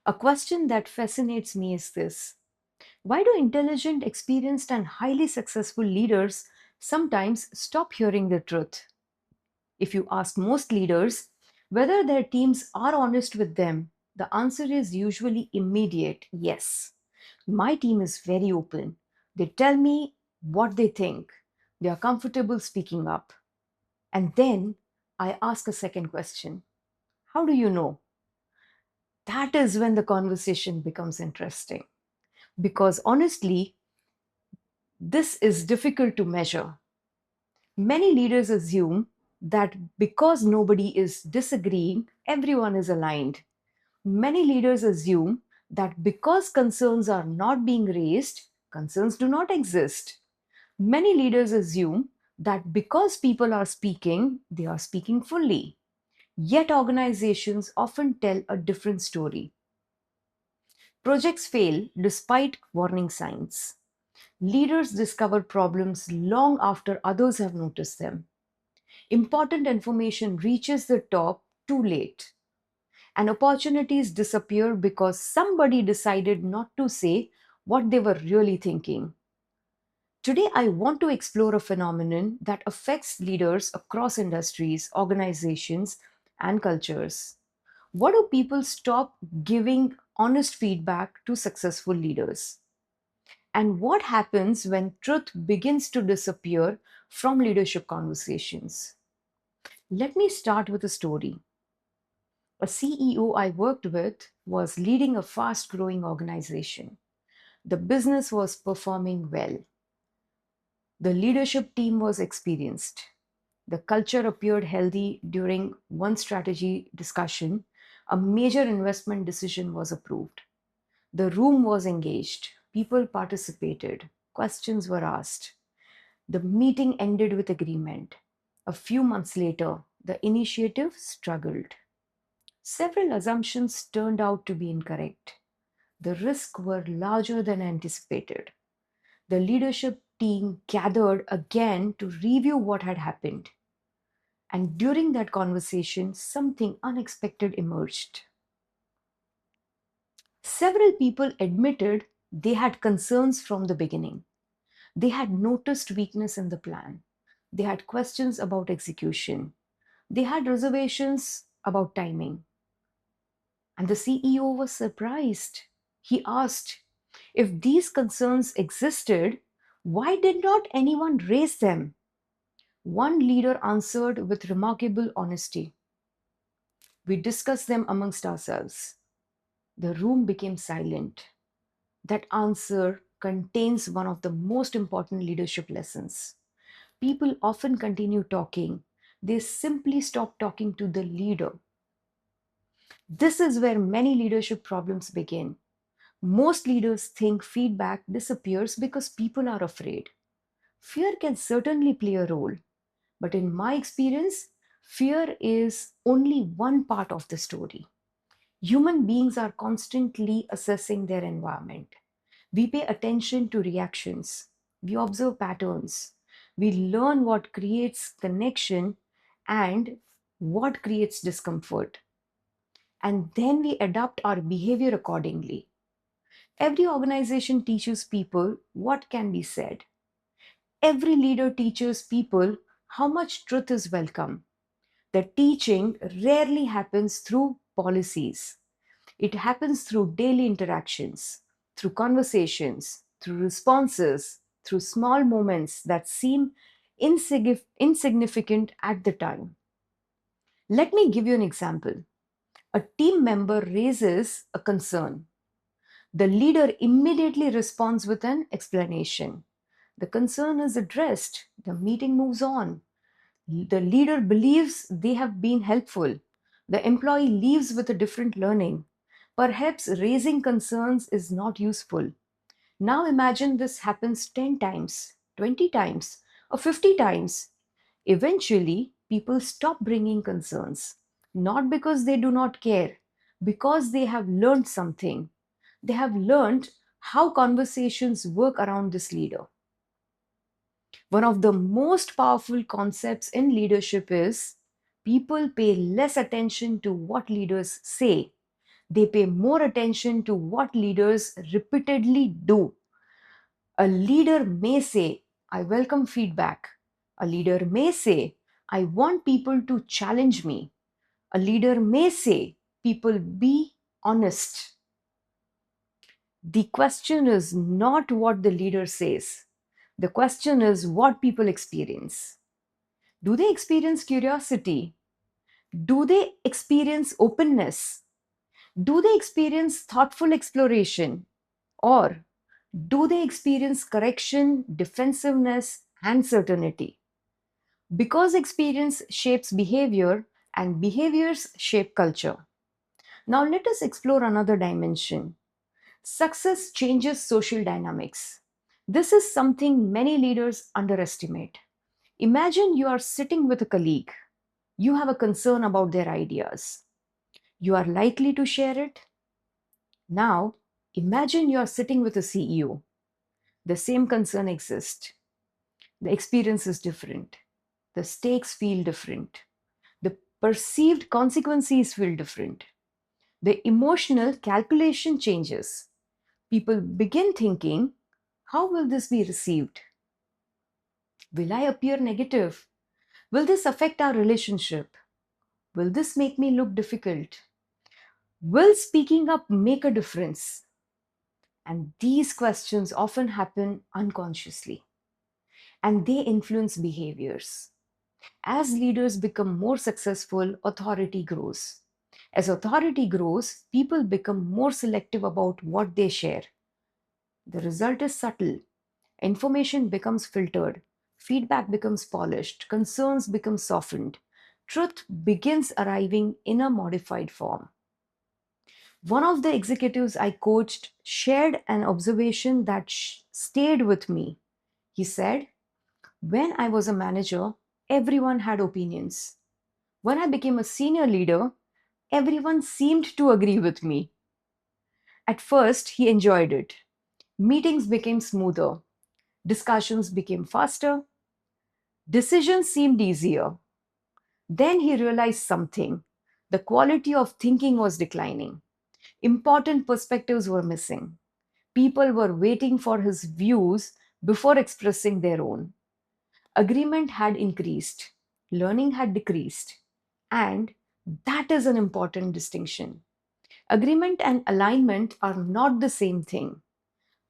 A question that fascinates me is this: why do intelligent, experienced, and highly successful leaders sometimes stop hearing the truth? If you ask most leaders whether their teams are honest with them, the answer is usually immediate: yes. My team is very open. They tell me what they think. They are comfortable speaking up. And then I ask a second question: how do you know? That is when the conversation becomes interesting. Because honestly, this is difficult to measure. Many leaders assume that because nobody is disagreeing, everyone is aligned. Many leaders assume that because concerns are not being raised, concerns do not exist. Many leaders assume that because people are speaking, they are speaking fully. Yet organizations often tell a different story. Projects fail despite warning signs. Leaders discover problems long after others have noticed them. Important information reaches the top too late, and opportunities disappear because somebody decided not to say what they were really thinking. Today, I want to explore a phenomenon that affects leaders across industries, organizations, and cultures. What do people stop giving honest feedback to successful leaders? And what happens when truth begins to disappear from leadership conversations? Let me start with a story. A CEO I worked with was leading a fast growing organization. The business was performing well. The leadership team was experienced. The culture appeared healthy. During one strategy discussion, a major investment decision was approved. The room was engaged. People participated. Questions were asked. The meeting ended with agreement. A few months later, the initiative struggled. Several assumptions turned out to be incorrect. The risks were larger than anticipated. The leadership team gathered again to review what had happened. And during that conversation, something unexpected emerged. Several people admitted they had concerns from the beginning. They had noticed weakness in the plan. They had questions about execution. They had reservations about timing. And the CEO was surprised. He asked, if these concerns existed, why did not anyone raise them? One leader answered with remarkable honesty: we discussed them amongst ourselves. The room became silent. That answer contains one of the most important leadership lessons. People often continue talking, they simply stop talking to the leader. This is where many leadership problems begin. Most leaders think feedback disappears because people are afraid. Fear can certainly play a role, but in my experience, fear is only one part of the story. Human beings are constantly assessing their environment. We pay attention to reactions, we observe patterns, we learn what creates connection and what creates discomfort, and then we adapt our behavior accordingly. Every organization teaches people what can be said. Every leader teaches people how much truth is welcome. The teaching rarely happens through policies. It happens through daily interactions, through conversations, through responses, through small moments that seem insignificant at the time. Let me give you an example. A team member raises a concern. The leader immediately responds with an explanation. The concern is addressed. The meeting moves on. The leader believes they have been helpful. The employee leaves with a different learning. Perhaps raising concerns is not useful. Now imagine this happens 10 times, 20 times, or 50 times. Eventually, people stop bringing concerns, not because they do not care, because they have learned something. They have learned how conversations work around this leader. One of the most powerful concepts in leadership is people pay less attention to what leaders say. They pay more attention to what leaders repeatedly do. A leader may say, I welcome feedback. A leader may say, I want people to challenge me. A leader may say, people be honest. The question is not what the leader says. The question is what people experience. Do they experience curiosity? Do they experience openness? Do they experience thoughtful exploration? Or do they experience correction, defensiveness, and certainty? Because experience shapes behavior and behaviors shape culture. Now, let us explore another dimension. Success changes social dynamics. This is something many leaders underestimate. Imagine you are sitting with a colleague. You have a concern about their ideas. You are likely to share it. Now, imagine you are sitting with a CEO. The same concern exists. The experience is different. The stakes feel different. The perceived consequences feel different. The emotional calculation changes. People begin thinking, how will this be received? Will I appear negative? Will this affect our relationship? Will this make me look difficult? Will speaking up make a difference? And these questions often happen unconsciously and they influence behaviors. As leaders become more successful, authority grows. As authority grows, people become more selective about what they share. The result is subtle. Information becomes filtered, feedback becomes polished, concerns become softened, truth begins arriving in a modified form. One of the executives I coached shared an observation that stayed with me. He said, when I was a manager, everyone had opinions. When I became a senior leader, everyone seemed to agree with me. At first, he enjoyed it. Meetings became smoother, discussions became faster, decisions seemed easier. Then he realized something. The quality of thinking was declining. Important perspectives were missing. People were waiting for his views before expressing their own. Agreement had increased, learning had decreased, and that is an important distinction. Agreement and alignment are not the same thing.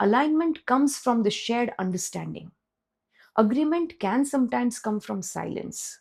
Alignment comes from the shared understanding. Agreement can sometimes come from silence.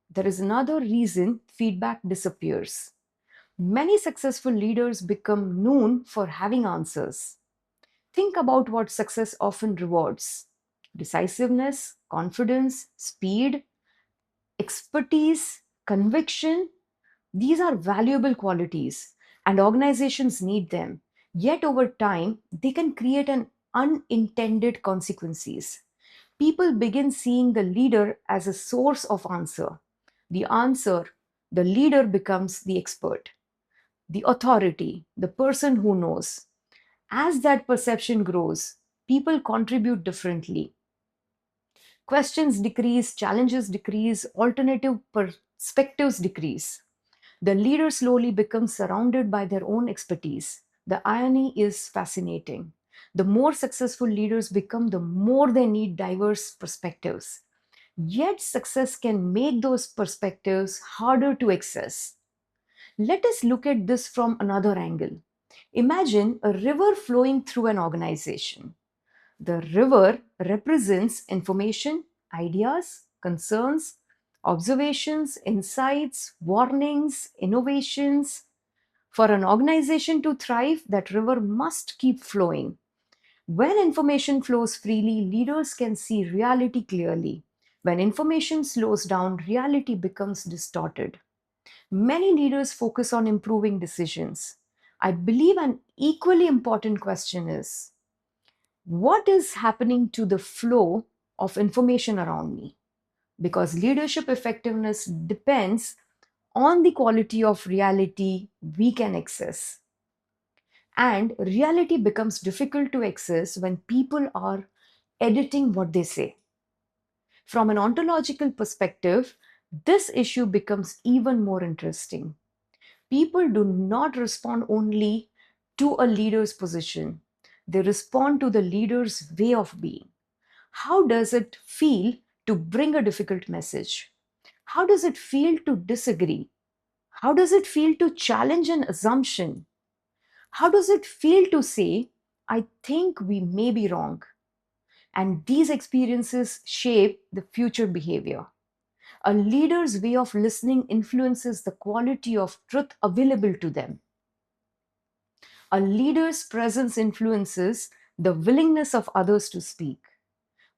There is another reason feedback disappears. Many successful leaders become known for having answers. Think about what success often rewards: decisiveness, confidence, speed, expertise, conviction. These are valuable qualities, and organizations need them. Yet, over time, they can create an unintended consequences. People begin seeing the leader as a source of answer. The answer, the leader becomes the expert, the authority, the person who knows. As that perception grows, people contribute differently. Questions decrease, challenges decrease, alternative perspectives decrease. The leader slowly becomes surrounded by their own expertise. The irony is fascinating. The more successful leaders become, the more they need diverse perspectives. Yet, success can make those perspectives harder to access. Let us look at this from another angle. Imagine a river flowing through an organization. The river represents information, ideas, concerns, observations, insights, warnings, innovations. For an organization to thrive, that river must keep flowing. When information flows freely, leaders can see reality clearly. When information slows down, reality becomes distorted. Many leaders focus on improving decisions. I believe an equally important question is, what is happening to the flow of information around me? Because leadership effectiveness depends on the quality of reality we can access. And reality becomes difficult to access when people are editing what they say. From an ontological perspective, this issue becomes even more interesting. People do not respond only to a leader's position, they respond to the leader's way of being. How does it feel to bring a difficult message? How does it feel to disagree? How does it feel to challenge an assumption? How does it feel to say, I think we may be wrong? And these experiences shape the future behavior. A leader's way of listening influences the quality of truth available to them. A leader's presence influences the willingness of others to speak.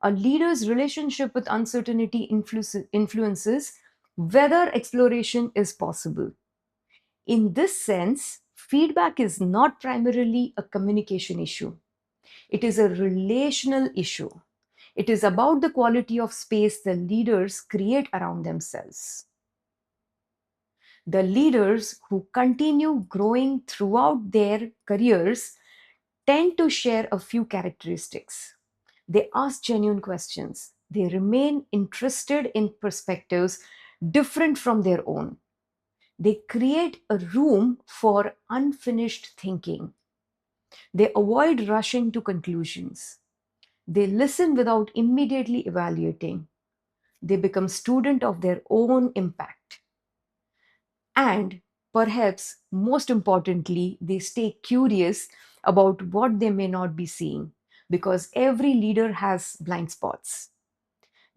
A leader's relationship with uncertainty influences whether exploration is possible. In this sense, feedback is not primarily a communication issue, it is a relational issue. It is about the quality of space the leaders create around themselves. The leaders who continue growing throughout their careers tend to share a few characteristics. They ask genuine questions. They remain interested in perspectives different from their own. They create a room for unfinished thinking. They avoid rushing to conclusions. They listen without immediately evaluating. They become student of their own impact. And perhaps most importantly, they stay curious about what they may not be seeing because every leader has blind spots.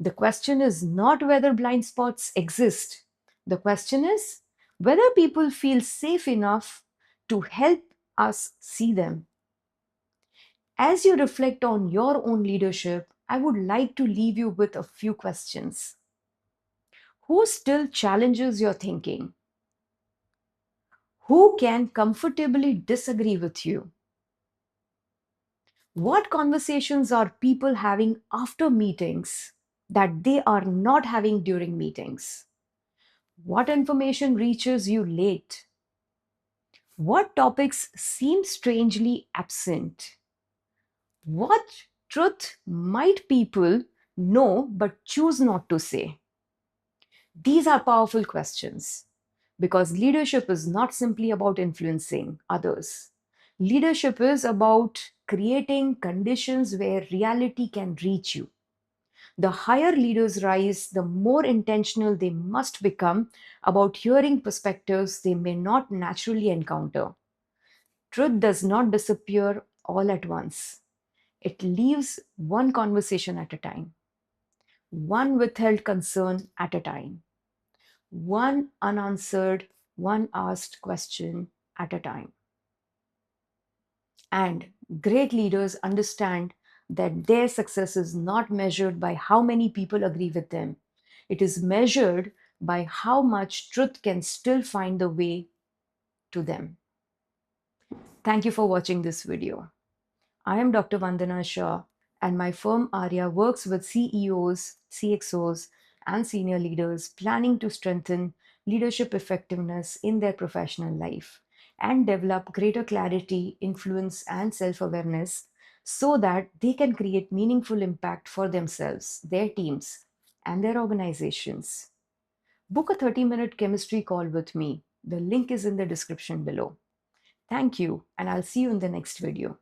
The question is not whether blind spots exist. The question is whether people feel safe enough to help us see them. As you reflect on your own leadership, I would like to leave you with a few questions. Who still challenges your thinking? Who can comfortably disagree with you? What conversations are people having after meetings that they are not having during meetings? What information reaches you late? What topics seem strangely absent? What truth might people know but choose not to say? These are powerful questions because leadership is not simply about influencing others. Leadership is about creating conditions where reality can reach you. The higher leaders rise, the more intentional they must become about hearing perspectives they may not naturally encounter. Truth does not disappear all at once. It leaves one conversation at a time, one withheld concern at a time, one unanswered, one asked question at a time. And great leaders understand that their success is not measured by how many people agree with them. It is measured by how much truth can still find the way to them. Thank you for watching this video. I am Dr. Vandana Shah, and my firm Arya works with CEOs, CXOs, and senior leaders planning to strengthen leadership effectiveness in their professional life and develop greater clarity, influence, and self awareness so that they can create meaningful impact for themselves, their teams, and their organizations. Book a 30-minute chemistry call with me. The link is in the description below. Thank you, and I'll see you in the next video.